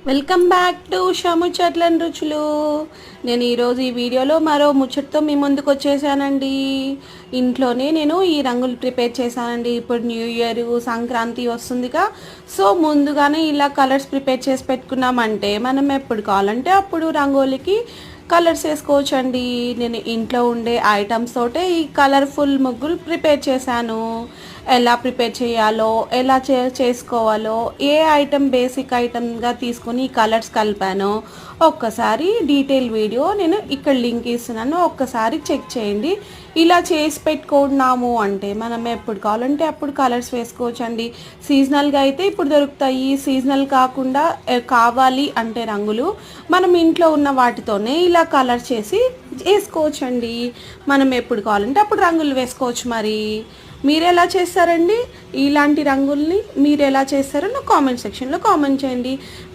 Welcome back to Shamu చెట్లని రుచులు. నేను ఈరోజు ఈ వీడియోలో మరో ముచ్చటతో మీ ముందుకు వచ్చేసానండి. ఇంట్లోనే నేను ఈ రంగులు ప్రిపేర్ చేశానండి. ఇప్పుడు న్యూ ఇయర్ సంక్రాంతి వస్తుందిగా, సో ముందుగానే ఇలా కలర్స్ ప్రిపేర్ చేసి పెట్టుకున్నామంటే మనం ఎప్పుడు కావాలంటే అప్పుడు రంగోలికి కలర్స్ వేసుకోవచ్చండి. నేను ఇంట్లో ఉండే ఐటమ్స్ తోటే ఈ కలర్ఫుల్ ముగ్గులు ప్రిపేర్ చేశాను. ఎలా ప్రిపేర్ చేయాలో, ఎలా చేసుకోవాలో, ఏ ఐటమ్ బేసిక్ ఐటమ్గా తీసుకొని ఈ కలర్స్ కలిపానో ఒక్కసారి డీటెయిల్ వీడియో నేను ఇక్కడ లింక్ ఇస్తున్నాను, ఒక్కసారి చెక్ చేయండి. ఇలా చేసి పెట్టుకున్నాము అంటే మనం ఎప్పుడు కావాలంటే అప్పుడు కలర్స్ వేసుకోవచ్చండి. సీజనల్గా అయితే ఇప్పుడు దొరుకుతాయి, సీజనల్ కాకుండా కావాలి అంటే రంగులు మనం ఇంట్లో ఉన్న వాటితోనే ఇలా కలర్ చేసి వేసుకోవచ్చండి. మనం ఎప్పుడు కావాలంటే అప్పుడు రంగులు వేసుకోవచ్చు. మరి మీరు ఎలా చేస్తారండి? ఇలాంటి రంగుల్ని మీరు ఎలా చేస్తారో నా కామెంట్ సెక్షన్లో కామెంట్ చేయండి.